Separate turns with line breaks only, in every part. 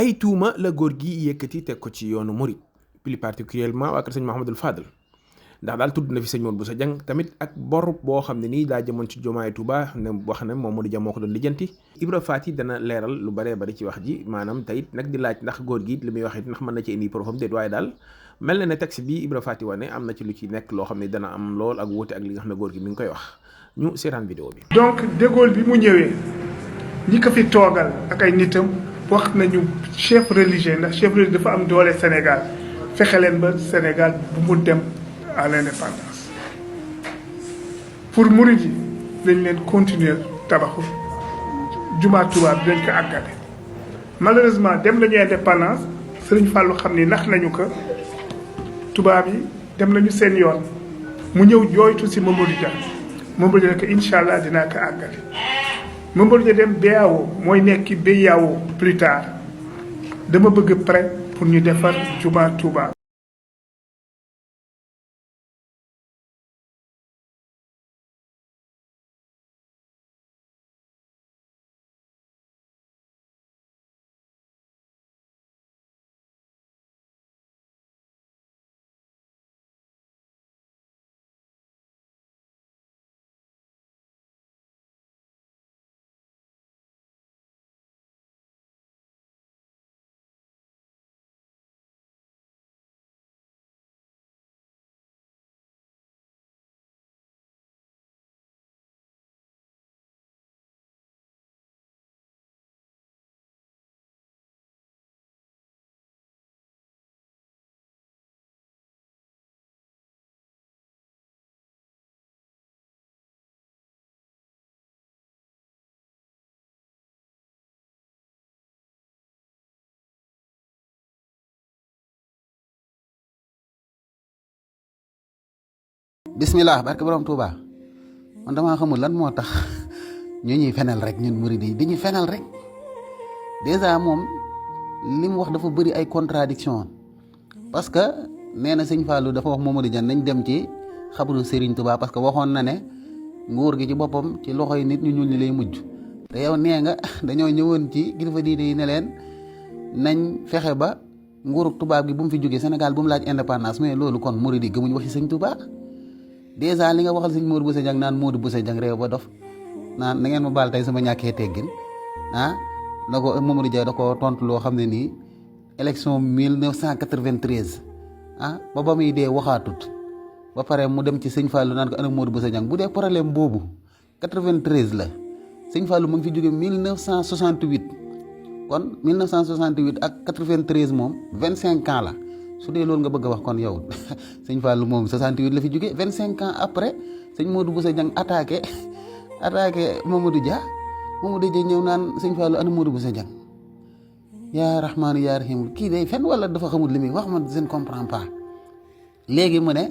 ay tuuma la góor gi yëkkati teg ko ci yoonu murit plus particulièrement waa kër sëñ Mouhamadul Fadal ndax daal tudd na fi sëñ Modou Bousso Dieng tamit ak bor boo xam ne nii daa jëmoon ci jumaay Touba ne wax ne moom Modou Dia moo ko doon lijjanti. Ibra Faty dana leeral lu baree bari ci wax ji maanaam tey nag di laaj ndax góor gi li muy wax it ndax mën na ci indi profam déet waaye daal mel na ne texte bi Ibra Faty wane am na ci lu ci nekk loo xam ne dana am lool ak wuute ak li nga xam ne góor gi mi ngi koy wax ñu seetaan vidéo bi.
donc De Gaulle bi mu ñëwee ñi ko fi toogal ak ay nitam wax nañu chef religieux ndax chef religieux dafa am doole Sénégal fexe leen ba Sénégal bu mu dem à l'indépendance pour murid yi dañ leen continuer tabaxu jumaa Tuubaa bi dañ ko àggale malheureusement dem nañu indépendance Sëriñ Fàllu xam ni nax nañu ko tubaab yi dem nañu seen yoon mu ñëw jooytu si Mamadou Dia Mamadou Dia que incha allah dinaa ko àggale Mamadou Dia dem BAO mooy nekki BAO plus tard dama bëgg prêt pour ñu defar jumaa Tuubaa.
bismillah barke borom Touba man damaa xamul lan moo tax ñu ñuy fenal rek ñun murid yi di ñu fenal rek dèjà moom li mu wax dafa bëri ay contradiction parce que nee na sëñ Fallou dafa wax Mamadou Dia nañ dem ci xabru Serigne Touba parce que waxoon na ne nguur gi ci boppam ci loxoy nit ñu ñuul ñi lay mujj te yow nee nga dañoo ñëwoon ci kilifa diine yi ne leen nañ fexe ba nguurug tubaab gi bu mu fi jógee Sénégal bu mu laaj indépendance mais loolu kon murid yi gëmuñ waxi sëñ Touba. dèjà li nga waxal sëñ Modou Bousso Dieng naan Modou Bousso Dieng réew ba dof naan na ngeen ma baal tey sama ñàkkee teggin ah da ko Mamadou Dia da ko tontu loo xam ne nii élection 1993 ah ba muy dee waxaatut ba pare mu dem ci sëñ Fallou naan ko ana Modou Bousso Dieng bu dee problème boobu 93 la sëñ Fallou mu ngi fi jóge 1968 kon 1968 ak 93 moom 25 ans la. su dee loolu nga bëgg a wax kon yow sëñ Fallou moom 68 la fi jóge 25 ans après sëñ Modou Bousso Dieng attaqué Mamadou Dia ñëw naan sëñ Fallou ana Modou Bousso Dieng yaa rahmaanu yaa rahim kii day fen wala dafa xamul li muy wax man je ne comprends pas. léegi mu ne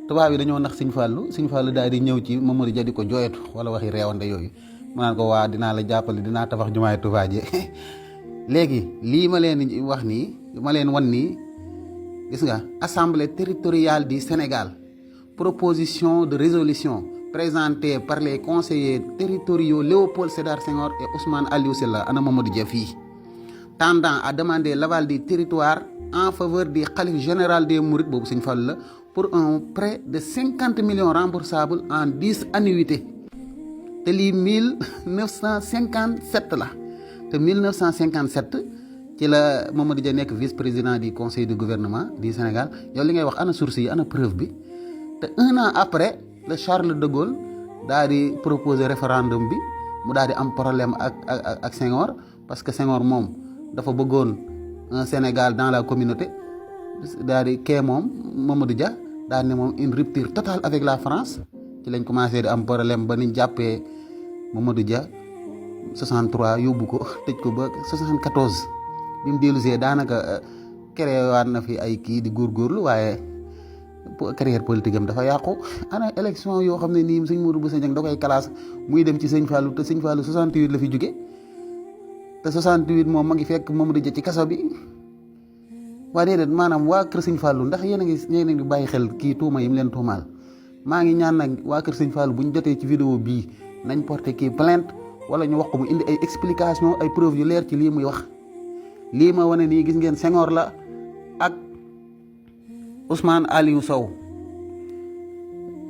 tubaab yi dañoo nax sëñ Fallou daal di ñëw ci Mamadou Dia di ko jooyatu wala waxi reewande yooyu mu naan ko waa dinaa la jàppale dinaa tabax jumaay Touba ji léegi lii ma leen wax nii ma leen wan nii. gis nga assemblée territoriale du Sénégal proposition de résolution présentée par les conseillers territoriaux Léopold Sédar Senghor et Ousmane Aliou Sylla ana Mamadou Dia fii tendant à demander l'aval du territoire en faveur du khalife général des Mourides boobu Sëñ Fallu la pour un prêt de 50 millions remboursables en 10 annuités te lii 1957 la te 1957 ci la Mamadou Dia nekk vice-président du conseil du gouvernement du Sénégal yow li ngay wax ana source yi ana preuve bi te 1 an après le Charles de Gaulle daal di proposer référendum bi mu daal di am problème ak Senghor parce que Senghor moom dafa bëggoon un Sénégal dans la communauté daal di kee moom Mamadou Dia daal ne moom une rupture totale avec la France ci lañ commencé di am problème ba niñ jàppee Mamadou Dia 63 yóbbu ko tëj ko ba 74. bi mu dellusee daanaka créé waat na fi ay kii di góorgóorlu waaye carrière politique am dafa yàqu ana élection yoo xam ne nii sëñ Modou Bousso Dieng da koy classe muy dem ci sëñ Fallou te sëñ Fallou 68 la fi jóge te 68 moom ma ngi fekk Mamadou Dia ci kaso bi waa déedéet maanaam waa kër sëñ Fallou ndax yéen a ngi bàyyi xel kii tuuma yi mu leen tuumaal maa ngi ñaan nag waa kër sëñ Fallou bu ñu jotee ci vidéo bii nañ porté kii plainte wala ñu wax ko mu indi ay explication ay preuve yu leer ci lii muy wax lii ma wane nii gis ngeen Senghor la ak Ousmane Aliou Sow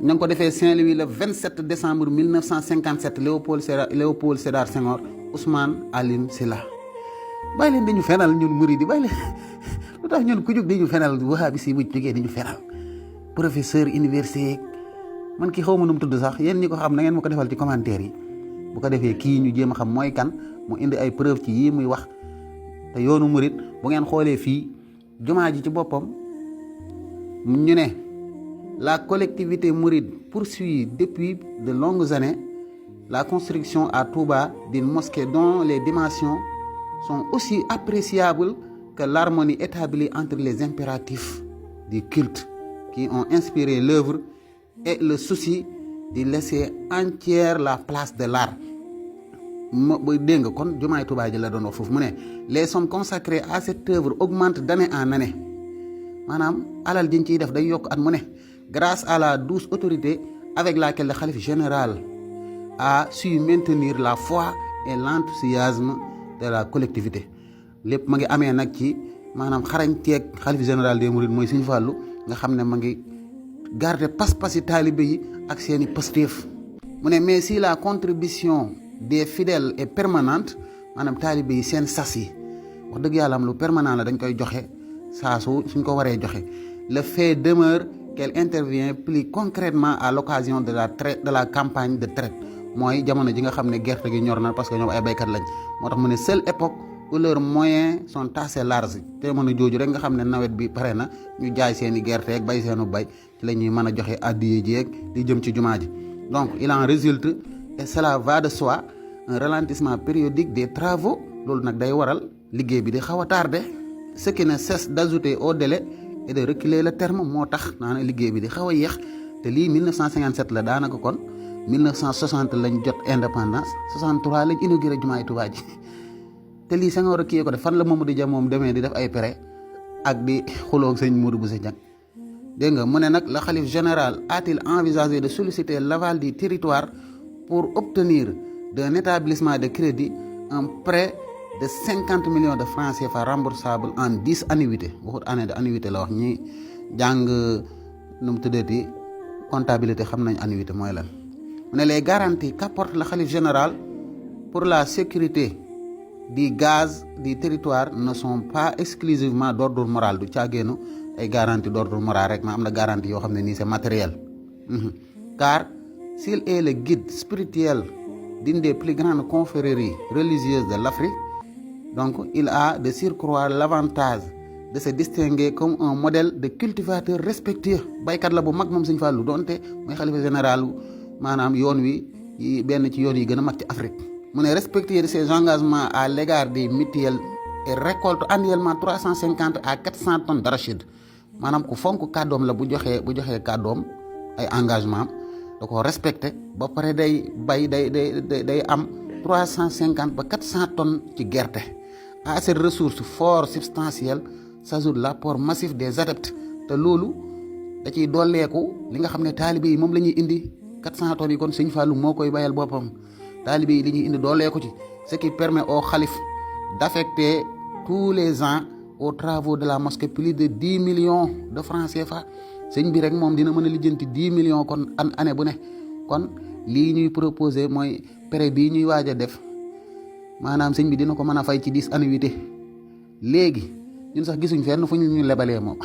ña ngi ko defee Saint-Louis le 27 décembre 1957 Léopold Sédar Senghor Ousmane Aliou Sylla. bàyyi leen dañu fenal ñun murid yi bàyyi leen lu tax ñun ku jóg dañu fenal wahabi si bu jógee dañu fenal professeur université man kii xaw ma nu mu tudd sax yéen ñi ko xam na ngeen ma ko defal ci commentaire yi bu ko defee kii ñu jéem a xam mooy kan mu indi ay preuve ci yii muy wax. te yoonu murit bu ngeen xoolee fii jumaa ji ci boppam ñu ne la collectivité mouride poursuit depuis de longues années la construction à Touba d'une mosquée dont les dimensions sont aussi appréciables que l'harmonie établie entre les impératifs du culte qui ont inspiré l'œuvre et le souci de laisser entière la place de l'art. dégg nga kon jumaay Touba ji la doon wax foofu mu ne les sommes consacrées à cette œuvre augmentent d'année en année maanaam alal jiñ ciy def day yokk at mu ne grâce à la douce autorité avec laquelle le khalife général a su maintenir la foi et l'enthousiasme de la collectivité lépp ma ngi amee nag ci maanaam xarañteeg khalife général des mourides mooy Sëñ Fallu nga xam ne ma ngi garder pas-pasi taalibe yi ak seeni pastéef mu ne mais si la contribution des fidèles est permanente maanaam taalibe yi seen sas yi wax dëgg yàlla am lu permanent la dañ koy joxe saa suñ ko waree joxe le fait demeure qu'elle intervient plus concrètement à l'occasion de la campagne de traite mooy jamono ji nga xam ne gerte gi ñor na parce que ñoom ay baykat lañ moo tax mu ne seule époque où leurs moyens sont assez larges te mën a jooju rek nga xam ne nawet bi pare na ñu jaay seeni gerte ak bay seenu bay ci la ñuy mën a joxe addiye jeeg di jëm ci jumaa ji donc il en résulte et cela va de soi un ralentissement périodique des travaux loolu nag day waral liggéey bi di xaw a tardé ce qui ne cesse d'ajouter au délai et de reculer le terme moo tax naa ne liggéey bi di xaw a yéex te lii 1957 la daanaka kon 1960 lañ jot indépendance 63 lañ inauguré jumaay Touba ji te lii Senghor a kii ko def fan la Mamadou Dia moom demee di def ay prêt ak di xuloog sëñ Modou Bousso Dieng dégg nga mu ne nag le khalife général a-t-il envisagé de solliciter l'aval du territoire pour obtenir d'un établissement de crédit un prêt de 50 millions de francs CFA remboursable en 10 annuités waxut année de annuité la wax ñi jàng nu mu tuddati comptabilité xam nañ annuité mooy lan mu ne les garanties qu'apporte le khalife général pour la sécurité du gaz du territoire ne sont pas exclusivement d'ordre moral du caageenu ay garantie d'ordre moral rek ma am na garantie yoo xam ne nii c'est matériel car s'il est le guide spirituel d'une des plus grandes confréries religieuses de l'Afrique donc il a de surcroît l'avantage de se distinguer comme un modèle de cultivateur respectueux baykat la bu mag moom Sëñ Fallu doonte mooy xalifa général maanaam yoon wi benn ci yoon yi gën a mag ci Afrique mu ne respecter de ses engagements à l'égard des mutuelles et récolte annuellement 350 à 400 tonnes d'arachide maanaam ku fonk kàddoom la bu joxee kàddoom ay engagement da ko respecté ba pare day bay day am 350 ba 400 tonnes ci gerte à cette ressource fort substantielle s'ajoute l'apport massif des adeptes te loolu da ciy dolleeku li nga xam ne taalibe yi moom la ñuy indi 400 tonnes yi kon Sëñ Fallu moo koy bayal boppam taalibe yi li ñuy indi dolleeku ci ce qui permet au khalife d'affecter tous les ans aux travaux de la mosquée plus de 10 millions de francs CFA sëñ bi rek moom dina mën a lijjanti 10 millions kon année bu ne kon lii ñuy proposer mooy prêt bii ñuy waaj a def maanaam sëñ bi dina ko mën a fay ci 10 annuités léegi ñun sax gisuñ fenn fu ñu lebalee moom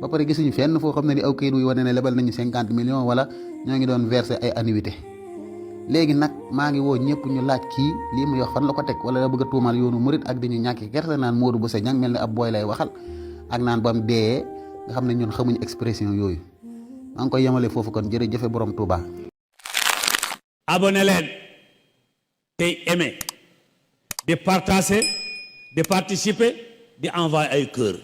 ba pare gisuñu fenn foo xam ne ni aw kayit wuy wane ne lebal nañu 50 millions wala ñoo ngi doon verser ay annuités léegi nag maa ngi woo ñëpp ñu laaj kii lii muy wax fan la ko teg wala la bëgg a tuumal yoonu murit ak dañu ñàkki gerte naan Modou Bousso Dieng mel ne ab booy lay waxal ak naan ba mu dee nga xam ne ñun xamuñ expression yooyu maa ngi koy yemale foofu kon jërëjëf borom Touba.
abonné leen tey aimé di partager di participer di envoyer ay cœur